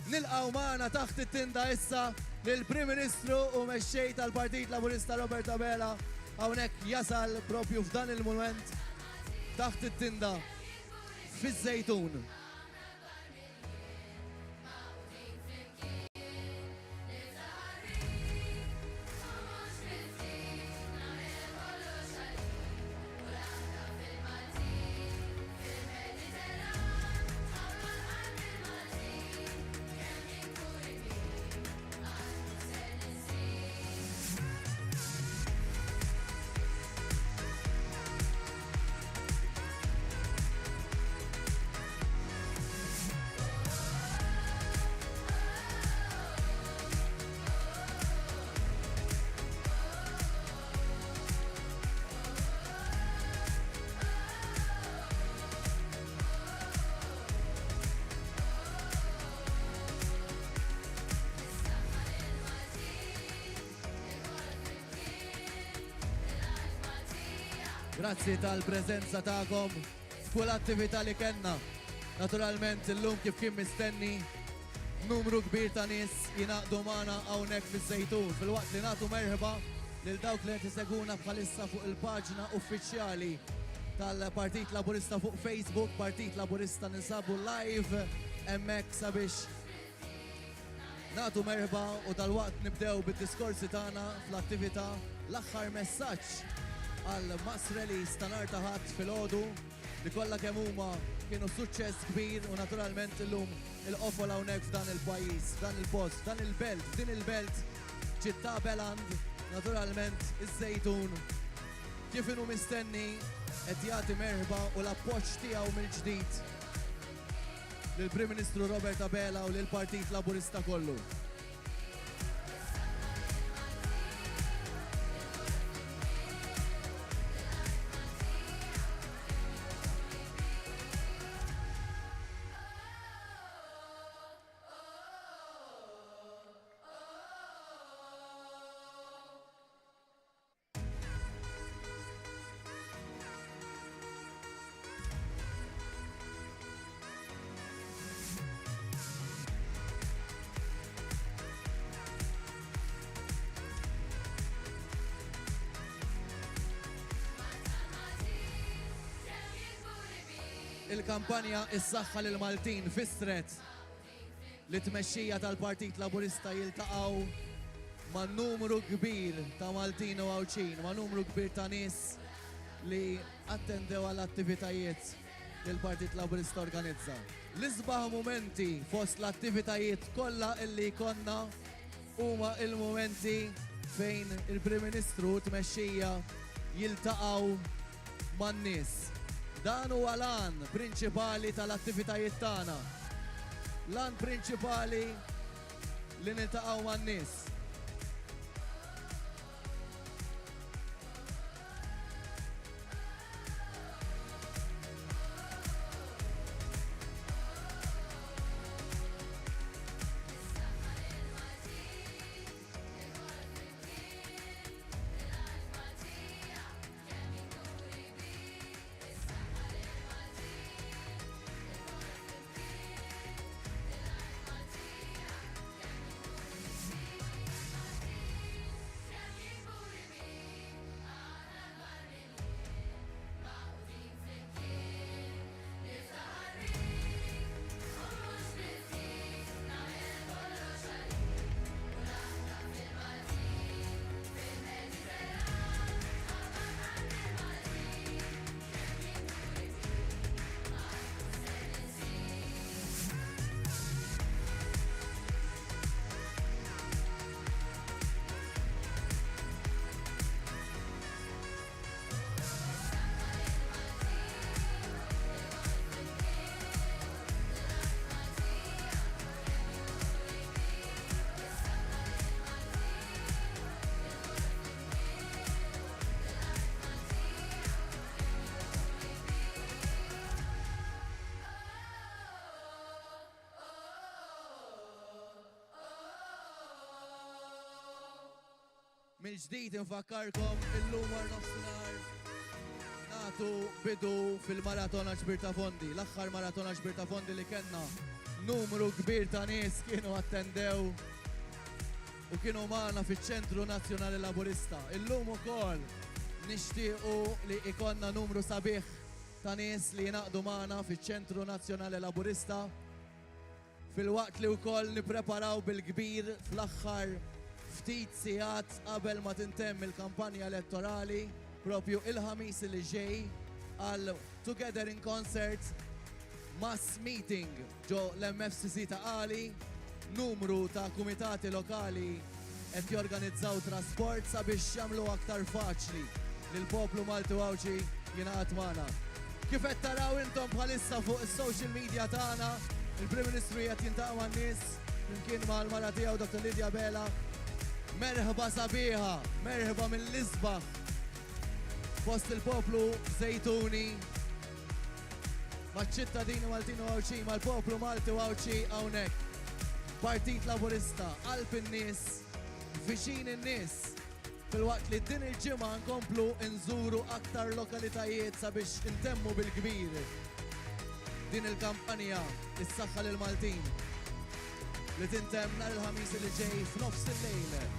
Nilqaw maħna taħt it-tinda issa lill-Prim Ministru u mexxej tal-Partit Laburista Robert Abela hawnhekk jasal propju f'dan il-mument taħt it-tinda fiż-Żejtun. Grazzi tal-prezenza ta'kom f'kull attività li kenna. Naturalment illum kif kien mistenni numru kbir ta' nies jinaqdu magħna hawnhekk fiż-Żejtun fil-waqt li nagħtu merħba lil dawk li qed iseguna bħalissa fuq il-paġna uffiċjali tal-Partit Laburista fuq Facebook, Partit Laburista ninsabu live hemmhekk sabiex nagħtu merħba u tal-waqt nibdew bid-diskorsi tagħna fl-attività l-aħħar messaġġ għal mass release ta' nhar ta' Ħadd filgħodu li kollha kemm huma kienu suċċess kbir u naturalment illum il-qofol hawnhekk f'dan il-pajjiż, f'dan il-post, f'dan il-belt, f'din il-belt ċittà Beland, naturalment iż-Żejtun kif inhu mistenni qed jagħti merħba u l-appoġġ tiegħu mill-ġdid lill-Prim Ministru Robert Abela u lill-Partit Laburista kollu. Il-kampanja is-saħħa lil Maltin fissret li tmexxija tal-Partit Laburista jiltaqgħu ma' numru kbir ta' Maltin u Għawċin, ma' numru kbir ta' nies li attendew għall attivitajiet li l-Partit Laburista organizza. L-isbaħ momenti fost l-attivitajiet kollha illi konna huma il-momenti fejn il-Prim Ministru tmexxija jiltaqgħu man-nies. Dan huwa l-għan prinċipali tal-attivitajiet tagħna. L-għan prinċipali li niltaqgħu man-nies. Mill-ġdid infakkarkom illum war nofsinhar nagħtu bidu fil-maratona ġbir ta' fondi, l-aħħar maratona ġbir ta' fondi li kellna numru kbir ta' nies kienu attendew u kienu magħna fiċ-Ċentru Nazzjonali Laburista. Illum ukoll nixtiequ li ikonna numru sabiħ ta' nies li jinaqdu magħna fiċ-Ċentru Nazzjonali Laburista fil-waqt li wkoll nippreparaw bil-kbir fl-aħħar ftit sigħat qabel ma tintemm il-kampanja elettorali propju il-ħamis li ġej għal Together in Concert mass meeting ġo l-MFCC ta' Qali, numru ta' kumitati lokali qed jorganizzaw trasport sabiex jagħmlu aktar faċli lil poplu Malti Wawċi jingħaqad magħna. Kif qed taraw intom bħalissa fuq is-social media tagħna, il-Prim Ministru qed jintaqa' man-nies flimkien mal-mara tiegħu Dr. Lidja Bela. Merħba sabiħa, merħba mill-isbaħ fost il-poplu Zejtuni maċ-ċittadini Maltin Wawċi, mal-poplu Malti Wawċi hawnhekk. Partit Laburista, qalb in-nies, viċin in-nies. Fil-waqt li din il-ġimgħa nkomplu nżuru aktar lokalitajiet sabiex intemmu bil-kbir din il-kampanja is-saħħa lil Maltin li tintemm nhar il-ħamis li ġej f'nofs il-lejl.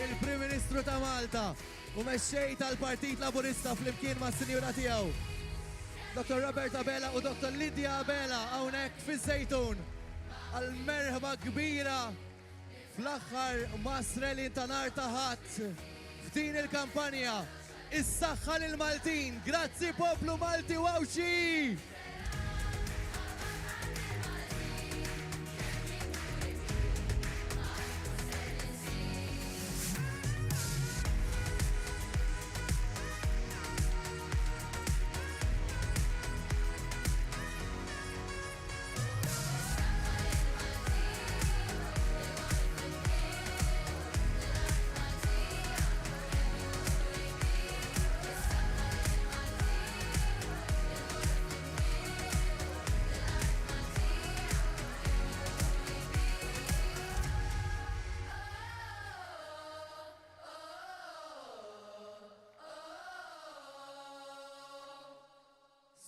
Il-Prim Ministru ta' Malta u mexxej tal-Partit Laburista flimkien ma' sinjura tiegħu Dr. Roberta Bela u Dr. Lidja Bela hawnhekk fiż-Żejtun għal merħba kbira fl-aħħar mass rally ta' nhar ta' Ħadd f'din il-kampanja is-saħħa lil Maltin. Grazzi poplu Malti Wawċi!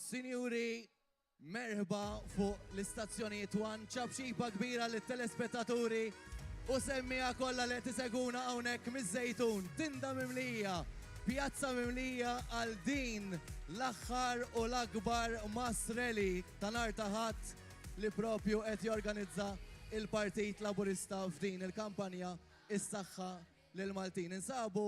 Sinjuri, merħba fuq l-istazzjonijiet wan, ċabxiba kbira lit-telespettaturi u semmija kollha li tiseguna hawnhekk miż-Żejtun. Tinda mimlija, pjazza mimlija għal din l-aħħar u l-akbar mass rally ta' nhar ta' Ħadd li propju qed jorganizza il-Partit Laburista f'din il-kampanja is-saħħa lil Maltin. Insabu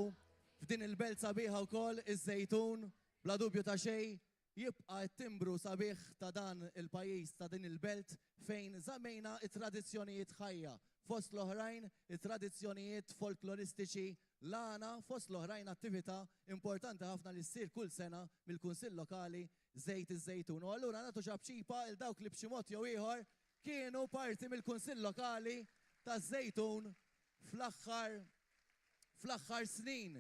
f'din il-belt sabiħa wkoll iż-Żejtun bla dubju ta' xejn jibqa' t-timbru sabiħ ta' dan il-pajjiż ta' din il-belt fejn żammejna it-tradizzjonijiet ħajja fost l-oħrajn it-tradizzjonijiet folkloristiċi l-għana fost l-oħrajn attività importanti ħafna li ssir kull sena mill-Kunsill Lokali Żejt iż-Żejtun. U allura nagħtu ċabċipa il dawk li b'xi mod jew ieħor kienu parti mill-Kunsill Lokali taż-Żejtun fl-aħħar snin.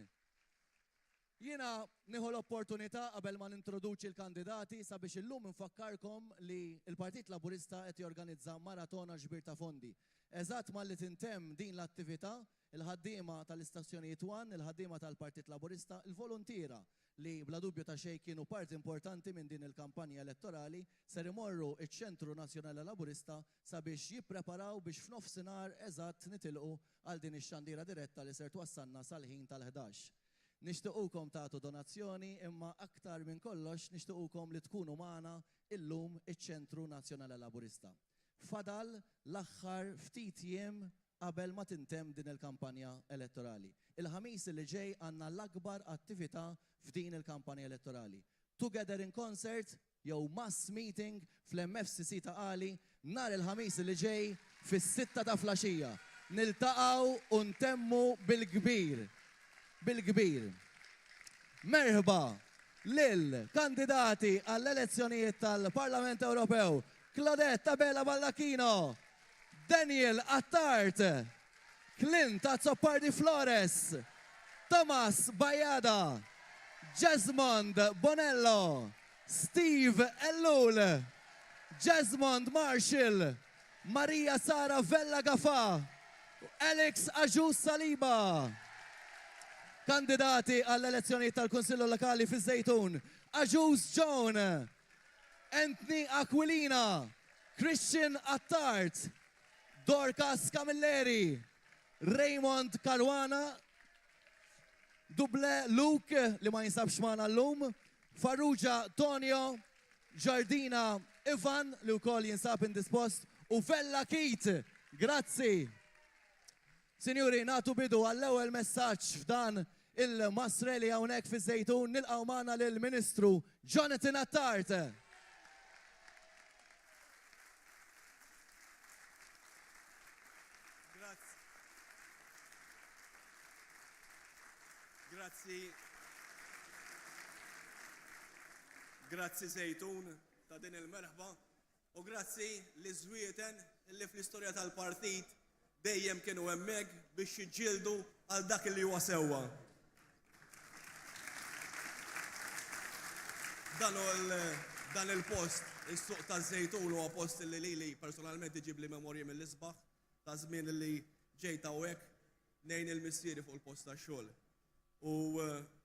Jiena nieħu l-opportunità qabel ma nintroduċi l-kandidati sabiex illum infakkarkom li l-Partit Laburista qed jorganizza maratona ġbir ta' fondi. Eżatt malli tintemm din l-attività, il-ħaddiema tal-istazzjonijiet One, il-ħaddiema tal-Partit Laburista, il-volontira li bla dubju ta' xejn kienu parti importanti minn din il-kampanja elettorali ser imorru iċ-Ċentru Nazzjonali Laburista sabiex jippreparaw biex f'nofsinhar eżatt nitilqu għal din ix-xandira diretta li ser twassalna sal-ħin tal-11. Nixtiequkom tagħtu donazzjoni imma aktar minn kollox nixtiequkom li tkunu magħna illum iċ-Ċentru Nazzjonali Laburista. Fadal l-aħħar ftit jiem qabel ma tintemm din il-kampanja elettorali. Il-ħamis li ġej għandna l-akbar attività f'din il-kampanja elettorali. Together in Concert jew mass meeting fl-MFCC ta' Qali nhar il-ħamis li ġej fis-6 ta' flaxija. Niltaqgħu u ntemmu bil-kbir. Bil-kbir. Merħba lil kandidati għall-elezzjonijiet tal-Parlament Ewropew Claudette Tabella Baldacchino, Daniel Attart, Clint Azzopardi Flores, Thomas Bajada, Jesmond Bonello, Steve Ellul, Jesmond Marshall, Maria Sara Vella Gafà, Alex Aġus Saliba. Kandidati għall-elezzjoni tal-Konsillu Lokali fi Zejtun, Aġus John, Anthony Aquilina, Christian Attart, Dorcas Camilleri, Raymond Caruana, Duble Luke li ma jinsabx magħna llum, Farrugia Tonio, Giardina Ivan li wkoll jinsab indispost u Vella Kit. Grazzi. Sinjuri, nagħtu bidu għall-ewwel messaġġ f'dan il-Masreli hawnhekk fiż-Żejtun nilqgħu magħna lill-Ministru Jonathan Attart. Grazzi Zejtun ta' din il-merħba u grazzi li żwieten li fl-istorja tal-partit dejjem kienu hemmhekk biex jiġġieldu għal dak li huwa sewwa. Dan il-post, is-suq taż-Żejtun huwa post li lili personalment iġib li memorji mill-isbaħ ta' żmien li ġejt hawnhekk ngħin il-missieri fuq il-post tax-xogħol. U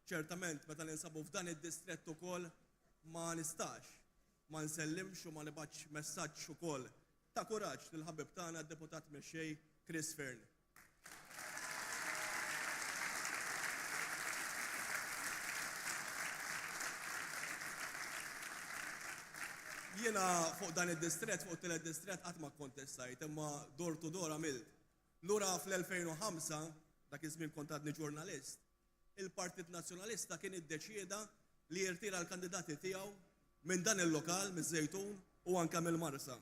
ċertament meta ninsabu f'dan id-distrett ukoll ma nistax ma nsellimx u ma nibgħatx messaġġ ukoll ta' kuraġġ lil ħabib tagħna d-deputat mexxej Chris Fern. Jiena fuq dan id-distrett, fuq tielet distrett qatt ma kontestajt, imma door to door għamilt. Lura fl-2005, dak iż-żmien kont għadni ġurnalist, il-Partit Nazzjonalista kien iddeċieda li jirtira l-kandidati tiegħu minn dan il-lokal, miż-Żejtun u anke mill-Marsa.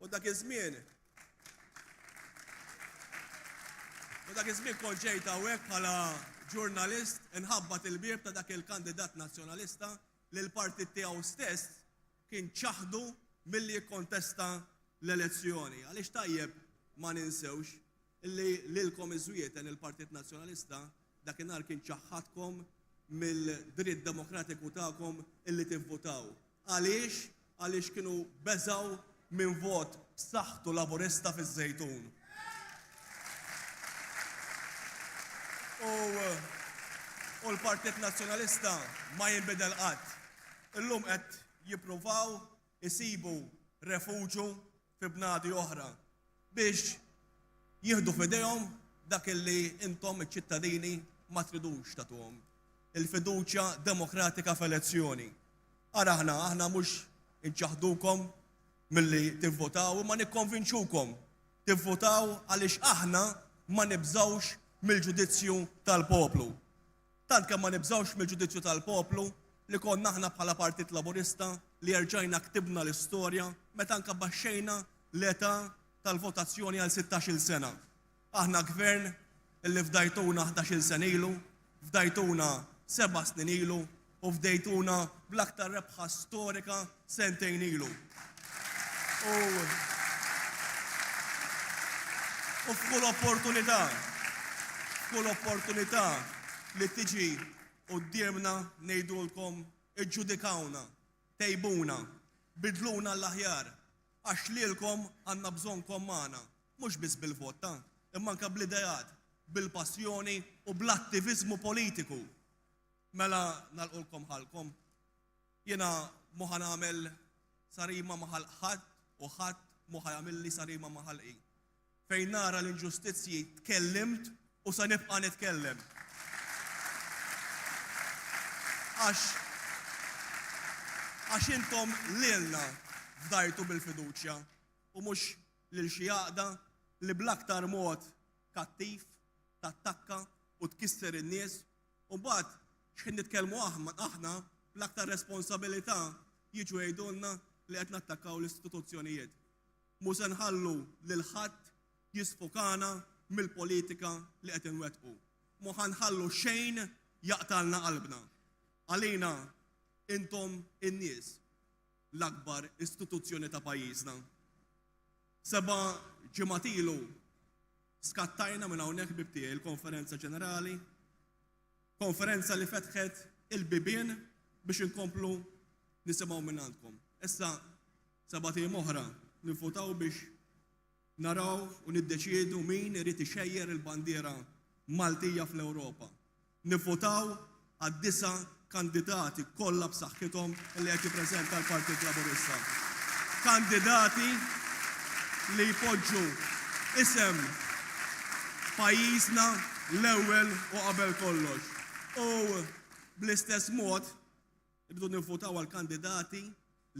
U dak iż-żmien kont ġejt hawnhekk bħala ġurnalist inħabbat il-bieb ta' dak il-kandidat nazzjonalista li l-partit tiegħu stess kien ċaħdu milli jikkontesta l-elezzjoni. Għaliex tajjeb ma ninsewx illi lilkom iż-żwieten il-Partit Nazzjonalista dakinhar kien ċaħħadkom mill-dritt demokratiku tagħkom illi tivvutaw. Għaliex kienu beżaw minn vot b'saħħtu Laburista fiż-Żejtun. U l-Partit Nazzjonalista ma jinbidel qatt. Illum qed jippruvaw isibu refuġju fi bnadi oħra biex jieħdu f'idejhom dak illi intom iċ-ċittadini ma tridux tagħtuhom. Il-fiduċja demokratika f'elezzjoni. Ara aħna mhux inċaħdukom milli tivvotaw ma nikkonvinċukom tivvotaw għaliex aħna ma nibżawx mill-ġudizzju tal-poplu. Tant kemm ma nibżawx mill-ġudizzju tal-poplu li konna aħna bħala Partit Laburista li rġajna ktibna l-istorja meta anke baxxejna l-età tal-votazzjoni għal 16-il sena. Aħna gvern illi fdajtuna 11-il sena ilu, fdajtuna 7 snin ilu u fdejtuna bl-aktar rebħa storika sentejn ilu. U f'kull opportunità li tiġi qudiemna ngħidulkom iġġudikawna, tejbuna, bidluna l-aħjar, għax lilkom għandna bżonnkom magħna, mhux biss bil-vot imma anke bl-idejat, bil-passjoni u bl-attivizmu politiku. Mela nagħlqulkom ħalkom. Jiena mhu ħanagħmel sarima ma' ħadd u ħadd mhu ħajamilli sarima ma' ħalqi. Fejn nara l-inġustizzji tkellimt u se nibqa' nitkellem. Għax intom lilna fdajtu bil-fiduċja u mhux lil xi għaqda li bl-aktar mod kattiv tattakka u tkisser in-nies u mbagħad x'ħin nitkellmu aħna bl-aktar responsabilità jiġu jgħidulna li qed nattakkaw l-istituzzjonijiet. Mhux se nħallu lil ħadd jisfukana mill-politika li qed inwettqu. Mhu ħanħallu xejn jaqtalna qalbna. Għalina intom in-nies l-akbar istituzzjoni ta' pajjiżna. 7 ġimgħat ilu skattajna minn hawnhekk bibtiegħi il-konferenza ġenerali, konferenza li fetħet il-bibien biex inkomplu nisimgħu minn għandkom. Issa 7 ijiem oħra nifutaw biex naraw u niddeċiedu min irid ixejjer il-bandiera Maltija fl-Ewropa. Nifutaw għad-9 kandidati kollha b'saħħithom li qed jippreżenta l-Partit Laburista. Kandidati li jpoġġu isem pajjiżna l-ewwel u qabel kollox. U bl-istess mod irridu nifutaw għal kandidati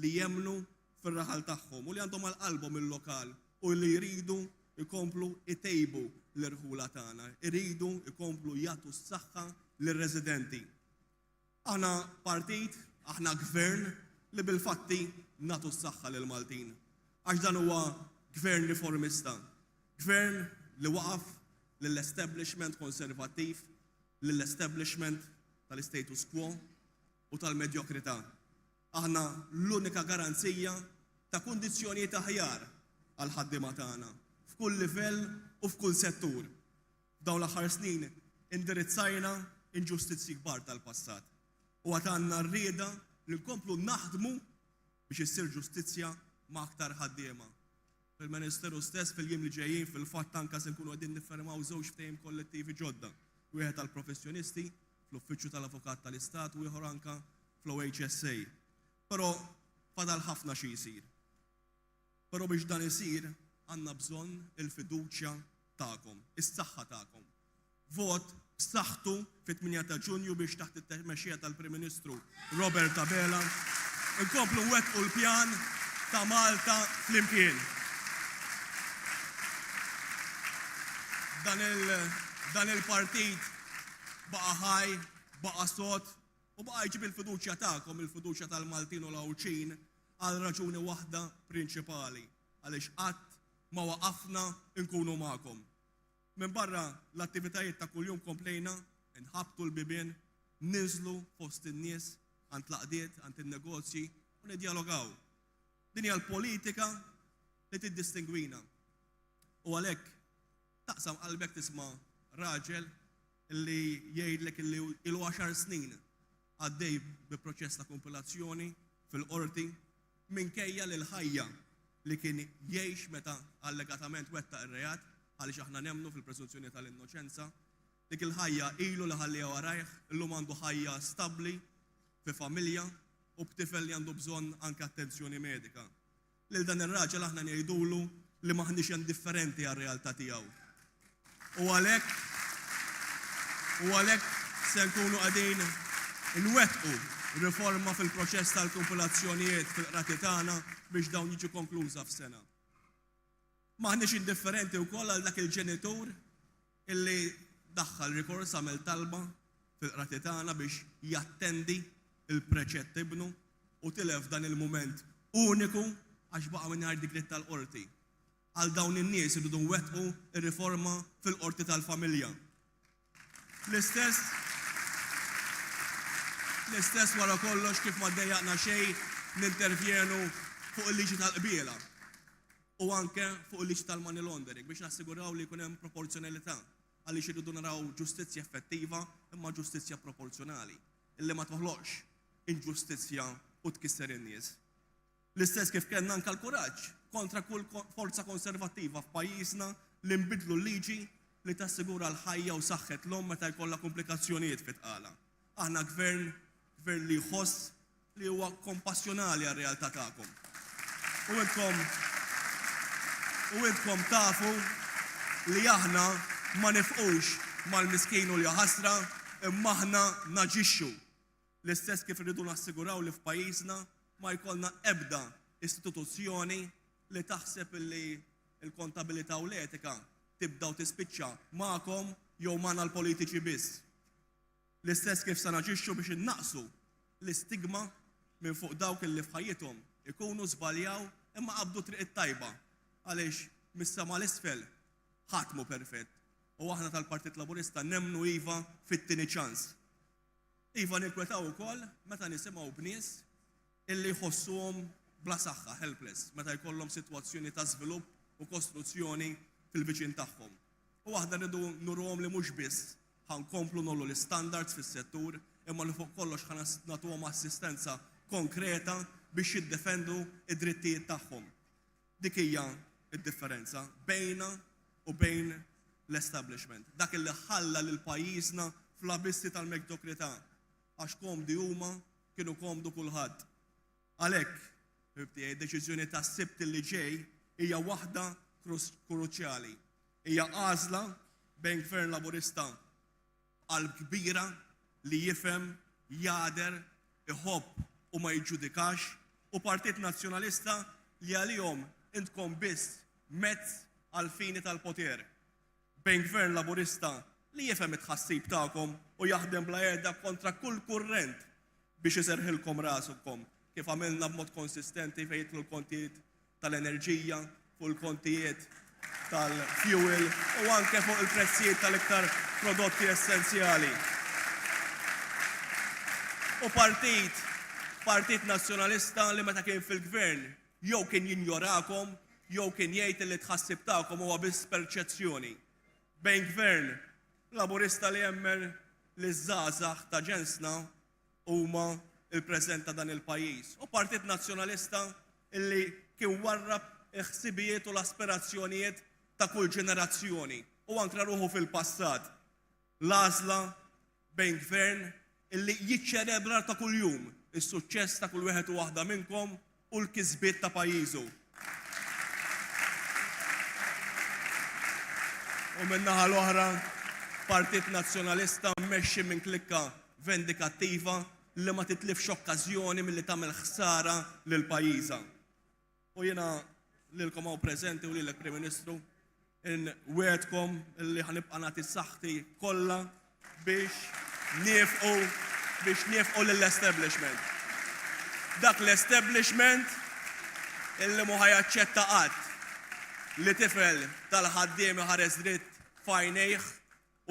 li jemnu fir-raħal tagħhom u li għandhom għal-qalbhom il-lokal u li jridu jkomplu itejbu l-irħula tagħna, jridu jkomplu jagħtu s-saħħa lir-residenti. Aħna partit, aħna gvern li bil-fatti nagħtu s-saħħa lil Maltin. Għax dan huwa gvern riformista, gvern li waqaf lill-establishment konservattiv, lill-establishment tal-status quo u tal-medjokrità. Aħna l-unika garanzija ta' kundizzjonijiet aħjar għal ħaddiema tagħna f'kull livell u f'kull settur. F'dawn l-aħħar snin indirizzajna inġustizzji kbar tal-passat u għandna rrieda li nkomplu naħdmu biex issir ġustizzja ma' aktar ħaddiema. Fil-Ministeru stess fil-jiem li ġejjin fil-fatt anke se nkunu qegħdin niffirmaw żewġ ftehim kollettivi ġodda. Wieħed tal-professjonisti fl-Uffiċċju tal-Avukat tal-Istat u ieħor anke fl-OHSA. Però fadal ħafna xi jsir. Però biex dan isir għandna bżonn il-fiduċja tagħkom, is-saħħa tagħkom. Vot b'saħħtu fit-8 ta' Ġunju biex taħt it-tmexxija tal-Prim Ministru Robert Abela inkomplu nwettqu l-pjan ta' Malta flimkien. Dan il-partit baqa' ħaj, baqa' sod u baqa' jġib il-fiduċja tagħkom, il-fiduċja tal-Maltin u l-Awċin għal raġuni waħda prinċipali għaliex qatt ma waqafna nkunu magħkom. Minn barra l-attivitajiet ta' kuljum komplejna nħabtu l-bibien, ninżlu fost in-nies għand laqdiet, għand in-negozji u niddialogaw. Din hija l-politika li tiddistingwina. U għalhekk taqsam qalbek tisma' raġel li jgħidlek li ilu 10 snin għaddej bi proċess ta' kompilazzjoni fil-qorti minkejja lil ħajja li kien jgħix meta allegatament wettaq ir-reat għaliex aħna nemmnu fil-presunzjoni tal-innoċenza, dik il-ħajja ilu li ħallija warajh illum għandu ħajja stabbli fi familja u b'tifel li għandu bżonn anke attenzjoni medika. Lil dan ir-raġel aħna ngħidulu li maħniex indifferenti għar-realtà tiegħu. U għalhekk se nkunu qegħdin inwettqu riforma fil-proċess tal-kompilazzjonijiet fil-qrati tagħna biex dawn jiġu konkluża f'sena. Maħniex indifferenti wkoll għal dak il-ġenitur illi daħħal rikors għamel talba fil-qrati tagħna biex jattendi il-preċett ibnu u tilef dan il-mument uniku għax baqa' mingħajr dik tal-qorti. Għal dawn in-nies iridu nwettqu ir-riforma fil-qorti tal-familja. L-istess wara kollox kif ma ddejjaqna xejn nintervjenu fuq il-liġi tal-qbiela u anke fuq il-liġi tal-money laundering biex nassiguraw li jkun hemm proporzjonalità għaliex irridu naraw ġustizzja effettiva imma ġustizzja proporzjonali, illi ma toħloqx inġustizzja u tkisser in-nies. L-istess kif kellna anke l-kuraġġ kontra kull forza konservattiva f'pajjiżna li nbidlu l-liġi li tassigura l-ħajja u saħħet l-om meta jkollha komplikazzjonijiet fit-tqala. Aħna gvern li jħoss li huwa kompassjonali għar-realtà tagħkom. U intkom tafu li aħna ma nifqux mal-miskin u l-ħasra imma aħna naġixxu. L-istess kif irridu nassiguraw li f'pajjiżna ma jkollna ebda istituzzjoni li taħseb li l-kontabilità u l-etika tibda u tispiċċa magħkom jew magħna l-politiċi biss. L-istess kif se naġixxu biex innaqsu l-istigma minn fuq dawk li f'ħajjithom ikunu żbaljaw imma qabdu triq it-tajba għaliex mis-sema l-isfel ħadd mhu perfett. U aħna tal-Partit Laburista nemmnu iva fit-tieni ċans. Iva nikkwetaw ukoll meta nisimgħu bnies illi jħossuhom bla saħħa, helpless, meta jkollhom sitwazzjoni ta' żvilupp u kostruzzjoni fil-viċin tagħhom. U aħna rridu nurhom li mhux biss ħankomplu nollu l-standards fis-settur imma li fuq kollox ħana nagħtuhom assistenza konkreta biex jiddefendu id-drittijiet tagħhom. Dik hija d-differenza bejna u bejn l-establishment. Dak li ħalla lil pajjiżna fl-abissi tal-medjokrità għax komdi huma kienu komdu kulħadd. Għalhekk, id-deċiżjoni tas-Sibt li ġej hija waħda kruċjali. Hija għażla bejn Gvern Laburista qalb kbira li jifhem, jader, iħobb u ma jiġġudikax u Partit Nazzjonalista li għalihom intkom biss mezz għal fini tal-poter. Bejn Gvern Laburista li jifhem it-tħassib tagħkom u jaħdem bla għedha kontra kull kurrent biex iserħilkom rasukom kif għamilna b'mod konsistenti fejn jidħlu l-kontijiet tal-enerġija, fuq il-kontijiet tal-fuel u anke fuq il-prezzijiet tal-iktar prodotti essenzjali. U Partit Nazzjonalista li meta kien fil-gvern jew kien jinjorakom jew kien jgħid li tħassib tagħkom huwa biss perċezzjoni. Bejn Gvern Laburista li jemmen li żgħażagħ ta' ġensna huma il-preżent ta' dan il-pajjiż. U Partit Nazzjonalista illi kien warrab il-ħsibijiet u l-aspirazzjonijiet ta' kull ġenerazzjoni u anke ruħu fil-passat. L-għażla bejn Gvern illi jiċċelebra ta' kuljum is-suċċess ta' kull wieħed u waħda minnkom u l-kisbiet ta' pajjiżu. U min-naħa l-oħra, Partit Nazzjonalista mmexxi minn klikka vendikattiva li ma titlifx okkażjoni milli tagħmel ħsara lil pajjiżha. U jiena lilkom hawn preżenti u lilek Prim Ministru inwiegħdkom illi ħanibqa' nagħti saħħti kollha biex nifqu lill-establishment. Dak l-establishment illi mu ħajaċċetta qatt li tifel tal-ħaddiem ħares dritt f'għajnejh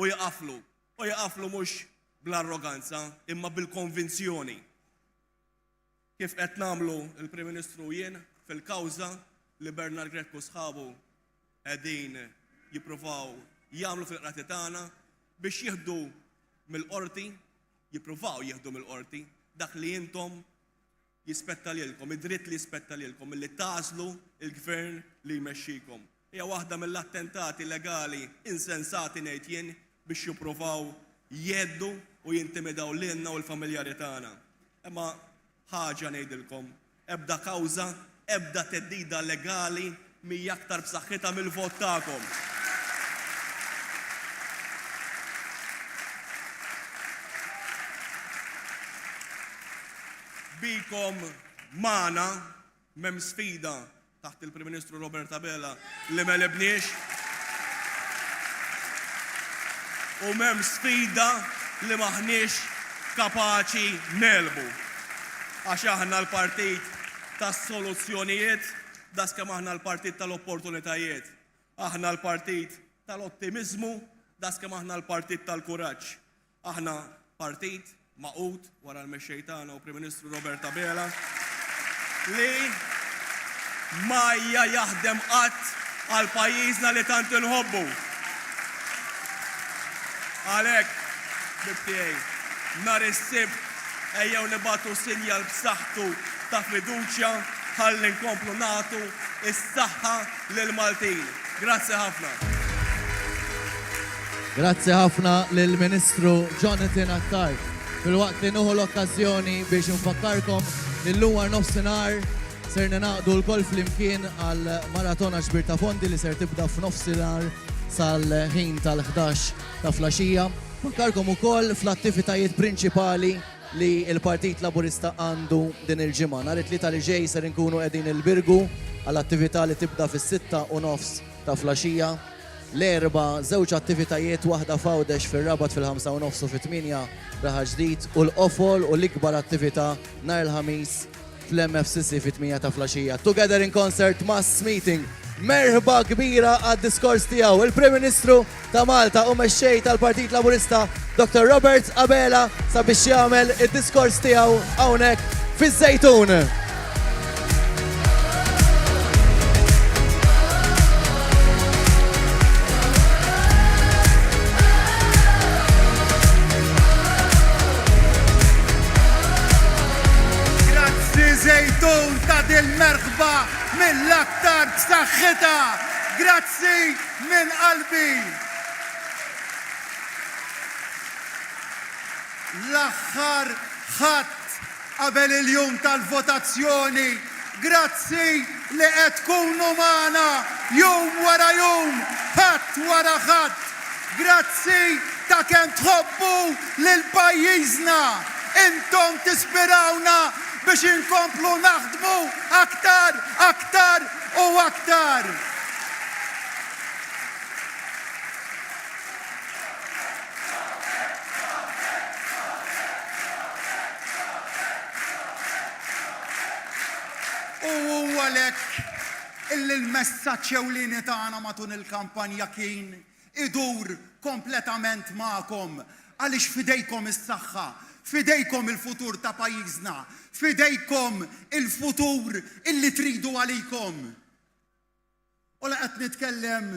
u jaqaflu. U jaqaflu mhux bl-arroganza imma bil-konvinzjoni. Kif qed nagħmlu il-Prim Ministru jien fil-kawża li Bernard Greco sħabu qegħdin jippruvaw jagħmlu fil-qrati tagħna biex jieħdu mill-qorti, jippruvaw jieħdu mill-qorti dak li intom jispetta lilkom, id-dritt li jispetta lilkom, illi tażlu il-gvern li jmexxikom. Hija waħda mill-attentati legali insensati ngħid jien biex jippruvaw jeddu u jintimidaw lilna u l-familjari tagħna. Imma ħaġa ngħidilkom, ebda kawża, ebda teddida legali mija aktar b'saħħitha mill-vot tagħkom. Bikom magħna m'hemm sfida taħt il-Prim Ministru Robert Abela li ma lebniex u m'hemm sfida li maħniex kapaċi nelbu. Għax aħna l-partit tas-soluzzjonijiet, daskemm aħna l-partit tal-opportunitajiet. Aħna l-partit tal-ottimizmu, daskemm aħna l-partit tal-kuraġġ. Aħna partit maqut wara l-mexxej tagħna u Prim Ministru Robert Abela li ma jaħdem qatt għal pajjiżna li tant inħobbu. Għalek, bibtijaj, nar is-sibt, ejjew nibatu sinjal b'saħħtu ta' fiduċja ħalli nkomplu nagħtu is-saħħa lil Maltin. Grazzi ħafna. Grazzi ħafna lill-Ministru Jonathan Attard. Fil-waqt li nuħu l-okkazjoni biex nfakkarkom l-lum għar nofsinhar ser naqdu l-koll fl-imkien għal maratona ġbir ta' fondi li ser tibda f'nofsinhar sal-ħin tal-11 ta' flaxija. Fakkarkom ukoll fl-attivitajiet prinċipali li il-Partit Laburista għandu din il-ġimgħa. Nhar it-tlieta li ġej ser inkunu qegħdin il-Birgu għall-attività li tibda fis-6:30 ta' flaxija. L-erba' żewġ attivitajiet, waħda fawdex fir-Rabat fil-5:30 u fit-8 Raħa Ġdid u l-qofol u l-ikbar attività nhar il-ħamis fl-MFCC fit-8 ta' flaxija. Together in concert mass meeting. Merħba kbira għad-diskors tiegħu il-Prim Ministru ta' Malta u mexxej tal-Partit Laburista Dr. Robert Abela sabiex jagħmel id-diskors tiegħu hawnhekk fiż-Żejtun. Żejtun ta' dil-merħba mill-aktar b'saħħitha. Grazzi minn qalbi. L-aħħar ħadd qabel il-jum tal-votazzjoni. Grazzi li qed tkunu magħna jum wara jum, ħadd wara ħadd. Grazzi ta' kemm tħobbu lil pajjiżna. Intom tispirawna biex inkomplu naħdmu aktar, aktar u aktar. U għalhekk il-messaġġ ewlieni tagħna matul il-kampanja kien idur kompletament magħkom għaliex fidejkom is-saħħa. Fidejkom il-futur ta' pajjiżna, fidejkom il-futur illi tridu għalikom. U la qed nitkellem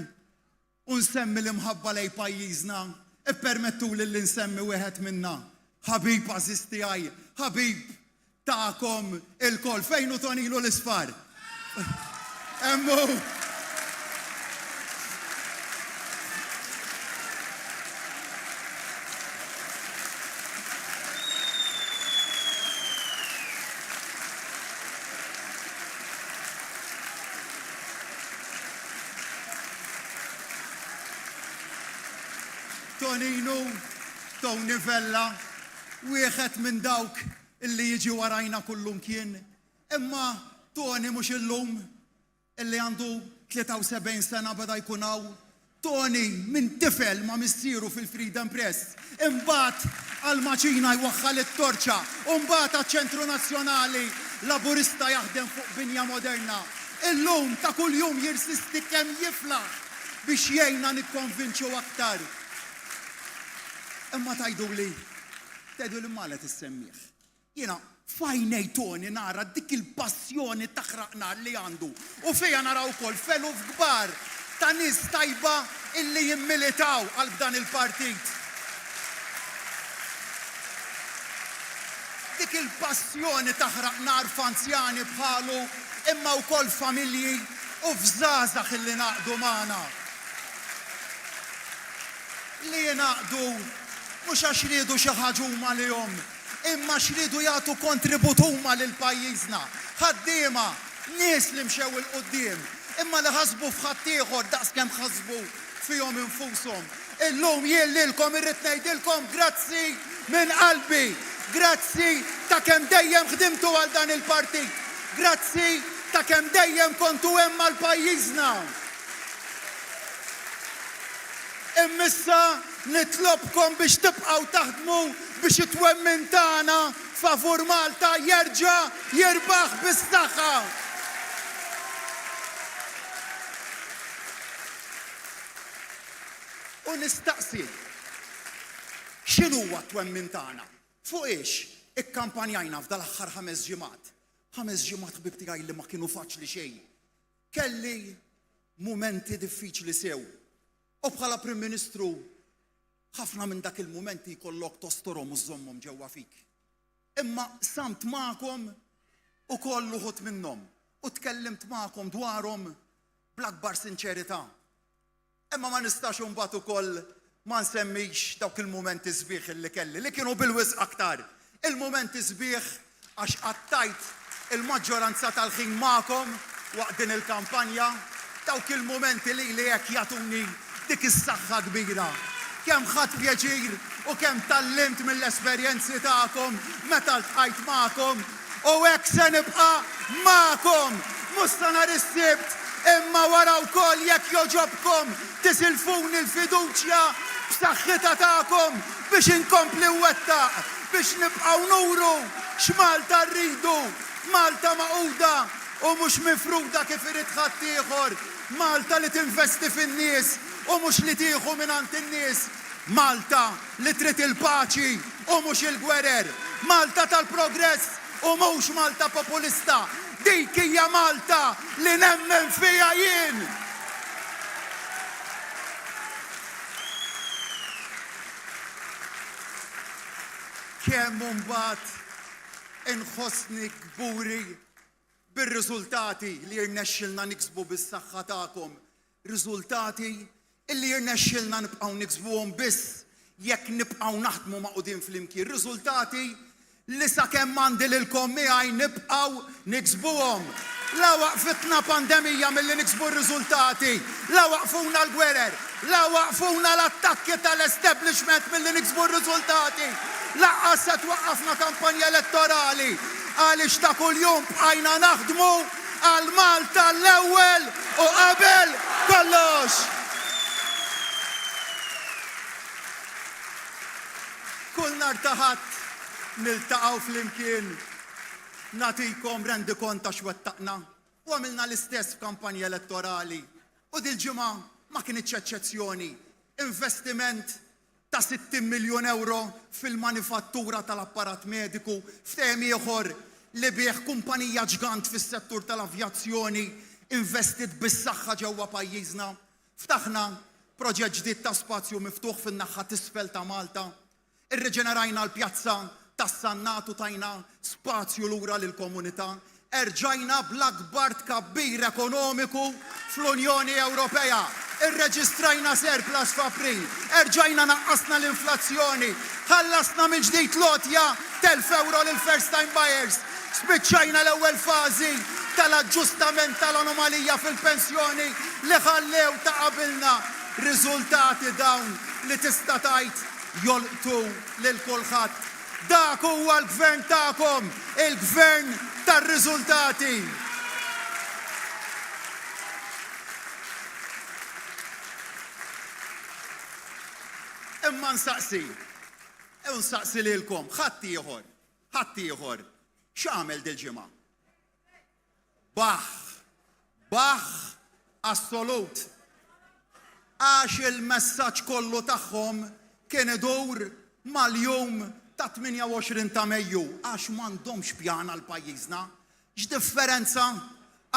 u nsemmi l-imħabba lej pajjiżna, ippermettu li nsemmi wieħed minna. Ħabib Aziz tiegħi, ħabib ta'kom il-kol. Fejn hu Tonilu l-isfar? Emmu. Toninu, Tony Vella, wieħed minn dawk illi jiġi warajna kullum kien. Imma Tony mhux illum illi għandu 73 sena beda jkunaw. Tony minn tifel ma missieru fil-Freedom Press. Imbagħad għal-maċina jwaħħal it-torċa. Imbagħad għaċ-Ċentru Nazzjonali Laburista jaħdem fuq binja moderna. Illum ta' kuljum jirsisti kemm jiflaħ biex jgħinna nikkonvinċu aktar. Imma tajdu li malet is-semmiħ. Jiena fajnej Tony nara dik il-passjoni taħraqna li għandu. U fejja naraw ukoll feluf kbar ta' nies tajba illi jimmilitaw għal dan il-partit. Dik il-passjoni taħraqna f'anzjani bħalu imma wkoll familji u f'żgħażagħ illi naqdu magħna. Li naqdu mhux għax riedu xi ħaġa huma lihom, imma x'ridu jagħtu kontribut huma lil pajjiżna. Ħaddiema, nies li mxew il-qudiem, imma li ħasbu f'ħadd ieħor daqskemm ħasbu fihom infushom. Illum jien lilkom irrid ngħidilkom grazzi minn qalbi. Grazzi ta' kemm dejjem ħdimtu għal dan il-partit. Grazzi ta' kemm dejjem kontu hemm għal pajjiżna. Immissa nitlobkom biex tibqgħu taħdmu biex it-twemmin tagħna favur Malta jerġa' jirbaħ bis-saħħa. U nistaqsi, x'inhuwa t-twemmin tagħna? Fuq ix ikkampanjajna f'dal-aħħar 5 ġimgħat. 5 ġimgħat ħbib tiegħi li ma kienu faċli xejn. Kelli mumenti diffiċli sew. U bħala Prim Ministru ħafna minn dak il-mumenti jkollok tostorhom u żommhom ġewwa fik. Imma samt magħkom u kollu ħut minnhom u tkellimt magħkom dwarhom bl-akbar sinċerità. Imma ma nistax imbagħad ukoll ma nsemmix dawk il-mumenti sbieħ li kelli li kienu bil-wisq aktar. Il-mumenti sbieħ għax qattajt il-maġġoranza tal-ħin magħkom waqt din il-kampanja, dawk il-mumenti li hekk jagħtuni dik is-saħħa kbira. Kemm ħadd pjaċir u kemm tallimt mill-esperjenzi tagħkom meta ltqajt magħkom u hekk se nibqa' magħkom mhux sa nhar is-sibt imma wara wkoll jekk joġobkom tisilfuni l-fiduċja b'saħħitha tagħkom biex inkompli wettaq, biex nibqgħu nuru x'Malta rridu, Malta maquda u mhux mifruda kif irid ħadd ieħor, Malta li tinvesti fin-nies u mhux li tieħu mingħand in-nies, Malta li trid il-paċi u mhux il-gwerer, Malta tal-progress u mhux Malta populista. Dik hija Malta li nemmen fiha jien. Kemm imbagħad inħossni kburi bir-riżultati li jirnexxilna niksbu bis-saħħa tagħkom. Riżultati illi jirnexxilna nibqgħu niksbuhom biss jekk nibqgħu naħdmu ma' qudiem flimkien. Riżultati li sakemm għandi lilkom miegħi nibqgħu niksbuhom. La waqfitna pandemija milli niksbu r-riżultati, la waqfuna l-gwerer, la waqfuna l-attakki tal-establishment milli niksbu r-riżultati. Laqqas se twaqqafna kampanja elettorali għaliex ta' kuljum bqajna naħdmu għal Malta l-ewwel u qabel kollox. Kull nhar ta' ħadd niltaqgħu flimkien nagħtikom rendikont ta' x'wettaqna u għamilna l-istess f'kampanja elettorali. U dil-ġimgħa ma kienitx eċċezzjoni. Investiment ta' 60 miljun euro fil-manifattura tal-apparat mediku, f'tehem ieħor li bieħ kumpanija ġgant fis-settur tal-avjazzjoni investit bis-saħħa ġewwa pajjiżna. Ftaħna proġett ġdid ta' spazju miftuħ fin-naħa t'isfel ta' Malta. Irriġenerajna l-pjazza tas-Sannatu tajna spazju lura lill-komunità. Erġajna bl-akbar tkabbir ekonomiku fl-Unjoni Ewropea. Irreġistrajna surplus f'April, erġajna naqqasna l-inflazzjoni, ħallasna mill-ġdid lotja €1000 lil first time buyers, spiċċajna l-ewwel fażi tal-aġġustament tal-anomalija fil-pensjoni li ħallew ta' qabilna. Riżultati dawn li tista' tgħid jolqtu lil kulħadd. Dak huwa l-gvern tagħkom, il-gvern tar-riżultati. Imma nsaqsi lilkom, ħadd ieħor, x'għamel dil-ġimgħa? Baħ assolut. Għax il-messaġġ kollu tagħhom kien idur mal-jum ta' 28 ta' Mejju, għax m'għandhomx pjan għal pajjiżna. X'differenza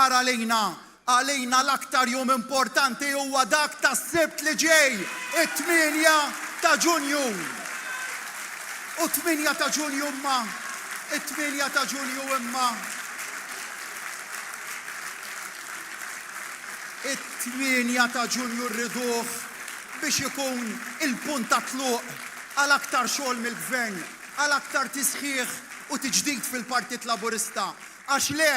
ara għalina l-aktar jum importanti huwa dak tas-sibt li ġej, it-8 ta' Ġunju. U 8 ta' Ġunju imma, it-8 ta' Ġunju imma. It-8 ta' Ġunju rriduh biex ikun il-punt ta' tluq għal aktar xogħol mill-gvern, għal aktar tisħiħ u tiġdid fil-Partit Laburista. Għax le,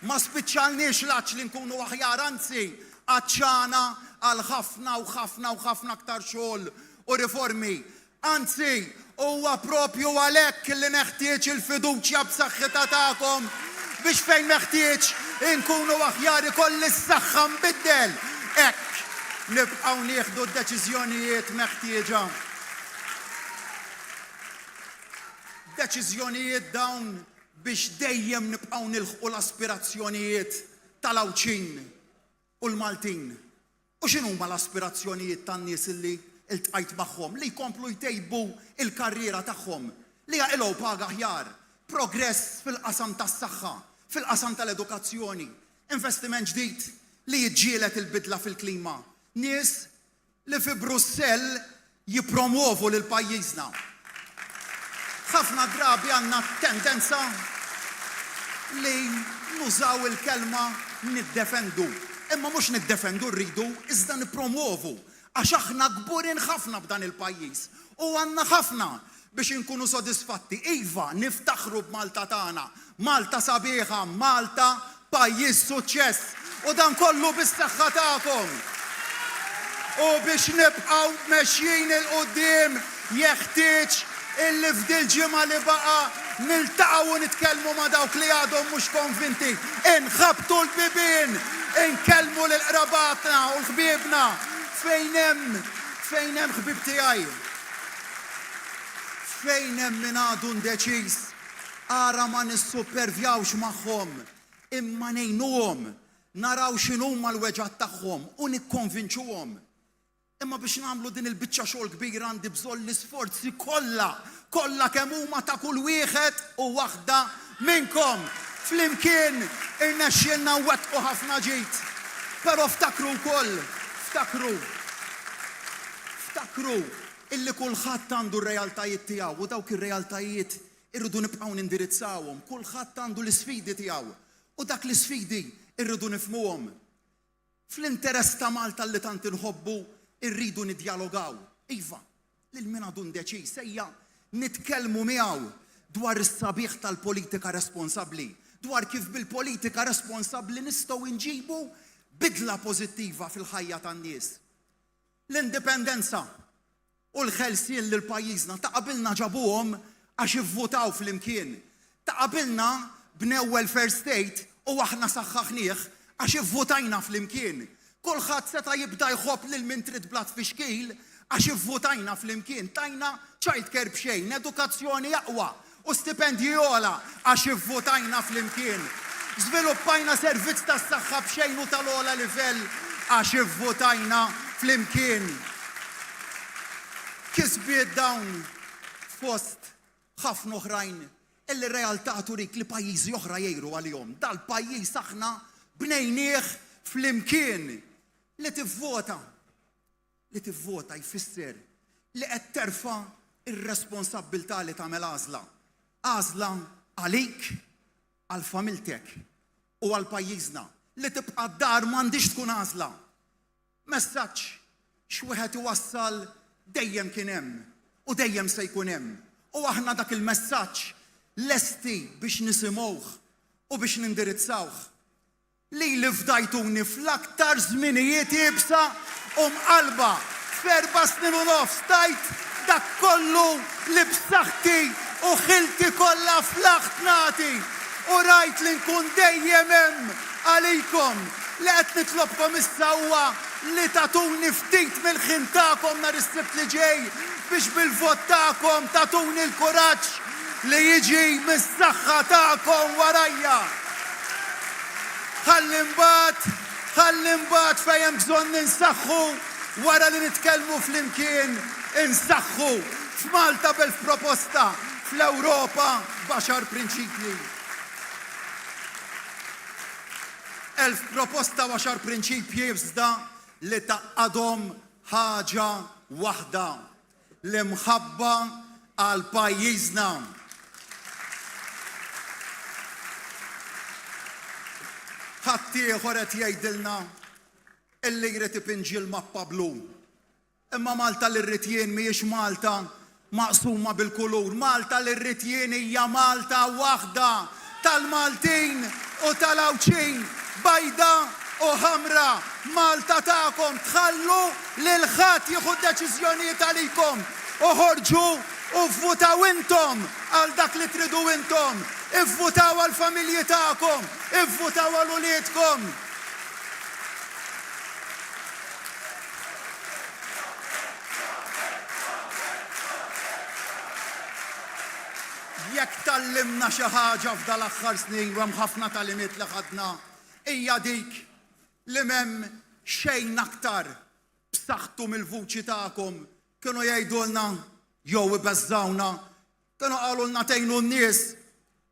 ma spiċċalniex l-għax li nkunu aħjar, anzi, għaċċana għal ħafna u ħafna u ħafna aktar xogħol u riformi. Anzi, huwa propju għalhekk li neħtieġ il-fiduċja b'saħħitha tagħkom biex fejn neħtieġ inkunu aħjar ikoll is-saħħa nbiddel. Hekk nibqgħu nieħdu d-deċiżjonijiet meħtieġa. Deċiżjonijiet dawn biex dejjem nibqgħu nilħqu l-aspirazzjonijiet tal-Awċin u l-Maltin. U x'inhuma l-aspirazzjonijiet tan-nies illi iltqajt magħhom li jkomplu jtejbu il-karriera tagħhom, li jaqilgħu paga aħjar, progress fil-qasam tas-saħħa, fil-qasam tal-edukazzjoni, investiment ġdid li jiġġieled il-bidla fil-klima. Nies li fi Brussell jipromuovu lil pajjiżna. Ħafna drabi għandna tendenza li nużaw il-kelma niddefendu. Imma mhux niddefendu rridu, iżda nippromuovu. Għax aħna kburin ħafna b'dan il-pajjiż. U għandna ħafna biex inkunu sodisfatti. Iva, niftaħru b'Malta tagħna. Malta sabiħa, Malta pajjiż suċċess. U dan kollu bis-saħħa tagħkom. U biex nibqgħu mexjin il-qudiem jeħtieġ illi f'dil ġimgħa li baqa' niltaqgħu u nitkellmu ma' dawk li għadhom mhux konvinti. Inħabtu l-bibien, inkellmu lil qrabatna u l-ħbiebna fejn hemm ħbieb tiegħi. Fejn hemm min għadu ndeċiż, ara ma nissupervjawx magħhom, imma ngħinuhom, naraw x'inhuma l-weġgħat tagħhom u nikkonvinċuhom. Imma biex nagħmlu din il-biċċa xogħol kbira għandi bżonn l-isforzi kollha kemm huma ta' kull wieħed u waħda minnkom. Flimkien irnexxielna nwettqu ħafna ġid. Però ftakru wkoll, ftakru illi kulħadd għandu r-realtajiet tiegħu u dawk ir-realtajiet irridu nibqgħu nindirizzawhom. Kulħadd għandu l-isfidi tiegħu u dak l-isfidi irridu nifhmuhom. Fl-interess ta' Malta li tant inħobbu irridu nidjalogaw. Iva, lil min għadu ndeċiż ejja nitkellmu miegħu dwar is-sabiħ tal-politika responsabbli, dwar kif bil-politika responsabbli nistgħu nġibu bidla pożittiva fil-ħajja tan-nies. L-indipendenza u l-ħelsien lil pajjiżna ta' qabilna ġabuhom għax ivvutaw flimkien. Ta' qabilna bnew welfare state u aħna saħħaħnieh għax ivvutajna flimkien. Kulħadd seta' jibda jħobb lil min trid blat fi xkil għax ivvutajna flimkien. Tajna childcare b'xejn, edukazzjoni aqwa u stipendji ola għax ivvutajna flimkien. Żviluppajna servizz tas-saħħa b'xejn u tal-ogħla livell għax ivvutajna flimkien. Kisbiet dawn fost ħafna oħrajn illi realtà turik li pajjiżi oħra jgħidu għalihom. Dal-pajjiż aħna bnejnieh flimkien. Li tivvota jfisser li qed terfa' ir-responsabbiltà li tagħmel għażla. Għażla għalik, għal familtek u għal pajjiżna. Li tibqa' d-dar m'għandix tkun għażla. Messaġġ x'wieħed iwassal dejjem kien hemm u dejjem se jkun hemm. U aħna dak il-messaġġ lesti biex nisimgħuh u biex nindirizzawh. Li fdajtuni fl-aktar żminijiet ibsa u mqalba f'4 snin u nofs stajt dak kollu li b'saħħti u ħilti kollha fl-aħt nagħti u rajt li nkun dejjem hemm għalikom. Li qed nitlobkom issa huwa li tatuni ftit mill-ħin tagħkom nhar is-sibt li ġej biex bil-vot tagħkom tatuni l-kuraġġ li jiġi mis-saħħa tagħkom warajja. Ħalli mbagħad fejn hemm bżonn ninsaħħu wara li nitkellmu flimkien insaħħu f'Malta bil-proposta fl-Ewropa b'10 prinċipji. 1000 proposta u 10 prinċipji iżda li taqadhom ħaġa waħda l-imħabba għal pajjiżna. Ħadd ieħor qed jgħidilna illi jrid ipinġi l-mappa blu. Imma Malta li rrid jien mhijiex Malta maqsuma bil-kulur. Malta li rrid jien hija Malta waħda tal-Maltin u tal-Awċin, bajda u ħamra. Malta tagħkom tħallu lil ħadd jieħu deċiżjonijiet għalikom. Uħorġu u vvutaw intom għal dak li tridu intom. Ivvutaw għal familji tagħkom, ivvutaw għal uliedkom. Jekk tallimna xi ħaġa f'dal aħħar snin u hemm ħafna talimiet li ħadna, hija dik li m'hemm xejn aktar b'saħħtu mill-vuċi tagħkom kienu jgħidulna jew ibeżżawna, kienu qalulna tgħinu n-nies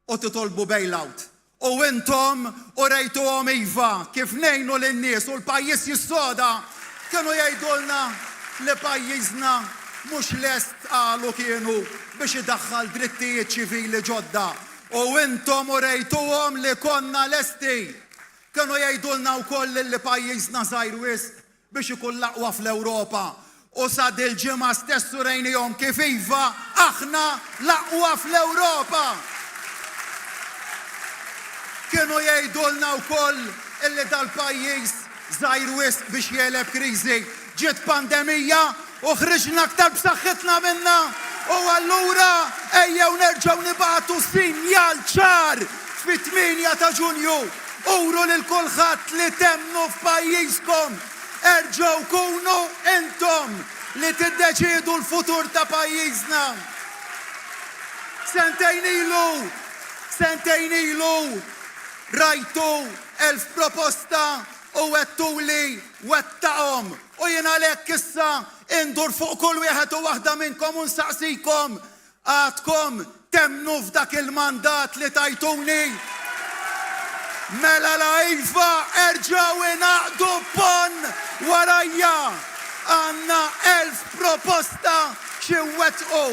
u titolbu bailout. U intom u rejtuhom iva kif ngħinu lin-nies u l-pajjiż jissoda kienu jgħidulna li pajjiżna mhux lest qalu kienu biex idaħħal drittijiet ċivili ġodda. U intom u rejtuhom li konna lesti. Kienu jgħidulna wkoll li pajjiżna żgħir wisq biex ikun l-aqwa fl-Ewropa. U sa dil-ġimgħa stess rejnihom kif iva aħna l-aqwa fl-Ewropa. Kienu jgħidulna wkoll illi dal-pajjiż żgħir wisq biex jeleb kriżi. Ġiet pandemija u ħriġna aktar b'saħħitna minnha. U allura ejjew nerġgħu nibagħtu sinjal ċar fit-8 ta' Ġunju. Uru lil kulħadd li temnu f'pajjiżkom. Erġgħu kunu intom li tiddeċiedu l-futur ta' pajjiżna. Sentejn ilu rajtu 1000 proposta u wettuli wettaqhom. U jien għalhekk issa indur fuq kull wieħed u waħda minnkom u nsaqsikom għadkom temnu f'dak il-mandat li tajtuni. Mela lajfa erġgħu inaqdu pon warajja. Għandna 1000 proposta xi wettqu.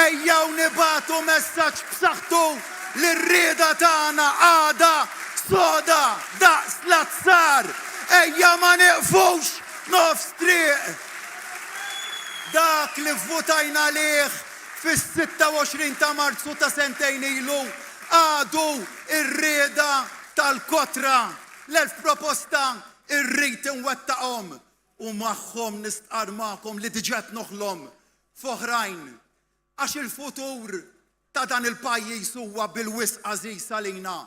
Ejjew nibatu messaġġ b'saħħtu li r-rieda tagħna għada soda daqs l-azzar. Ejja ma nieqfux nofs triq. Dak li votajna lih fis-26 ta' Marzu ta' sentejn ilu għadu ir-rieda tal-kotra. L-1000 proposta irrid inwettaqhom u magħhom nistqar magħkom li diġà noħlom f'oħrajn. Għax il-futur ta' dan il-pajjiż huwa bil-wisq għażiż għalina.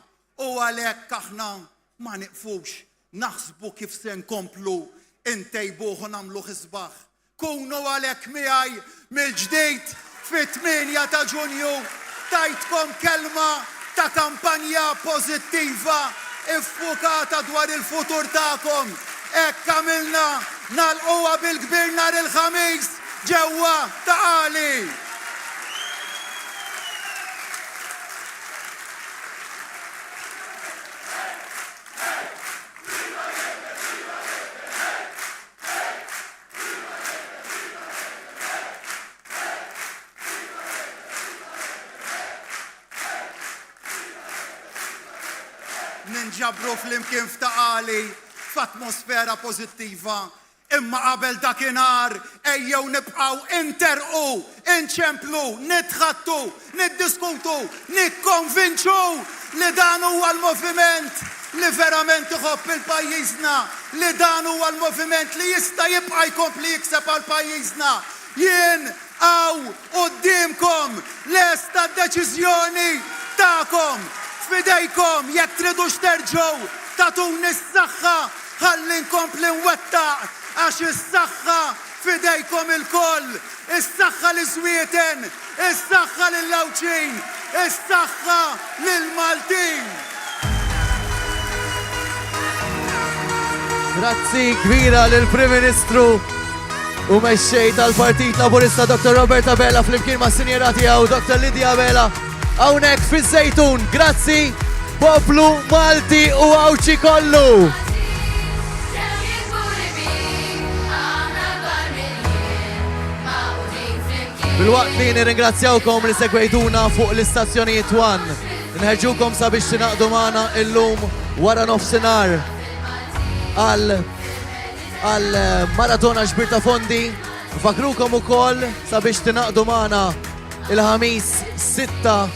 U għalhekk aħna ma niqfux naħsbu kif se nkomplu intejbuh u nagħmlu ħisbaħ. Kunu għalhekk miegħi mill-ġdid fit-8 ta' Ġunju tajtkom kelma ta' kampanja pożittiva iffukata dwar il-futur tagħkom. Hekk għamilna nagħlquha bil-kbir nhar il-ħamis ġewwa ta' Għali. Ninġabru fl-imkien f'taqali f'atmosfera pożittiva. Imma qabel dakinhar ejjew nibqgħu interqu, inċemplu, nitħattu, niddiskutu, nikkonvinċu li dan huwa l-moviment li verament iħobb il-pajjiżna, li dan huwa l-moviment li jista' jibqa' jkompli jikseb għal pajjiżna. Jien hawn qudiemkom lesta d-deċiżjoni tagħkom. Fidejkom jekk tridux terġgħu tatuni s-saħħa ħalli nkompli nwettaq għax is-saħħa fidejkom il-koll. Is-saħħa li żwieten, is-saħħa lill-Lawċin, is-saħħa lill-Maltin. Grazzi kbira lill-Prim Ministru u mexxej tal-Partit Laburista Dr. Robert Abela fl-imkien ma' sinjera tiegħu Dr. Lidja Abela. Hawnhekk fiż-Żejtun, grazzi poplu Malti u Awċi kollu. Bil-waqt li nirringrazzjawkom li segwejtuna fuq l-istazzjonijiet 1. Nħeġġukom sabiex tinaqdu magħna illum wara nofsinhar għal maratona ġbir ta' fondi. Fakrukom ukoll sabiex tinaqdu magħna il-ħamis 6 ta'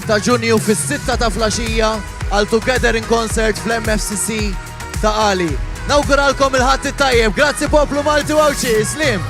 Ġunju fis-6 ta' flaxija għal Together in Concert fl-MFCC ta' Għali. Nawguralkom il-ħadd it-tajjeb. Grazzi poplu Malti u Awċi, Slim.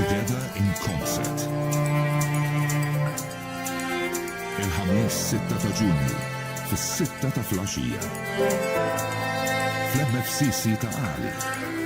Together in Concert. Il-ħamis 6 ta' Ġunju fis-6 ta' flaxija. Fl-MFCC ta' Għali.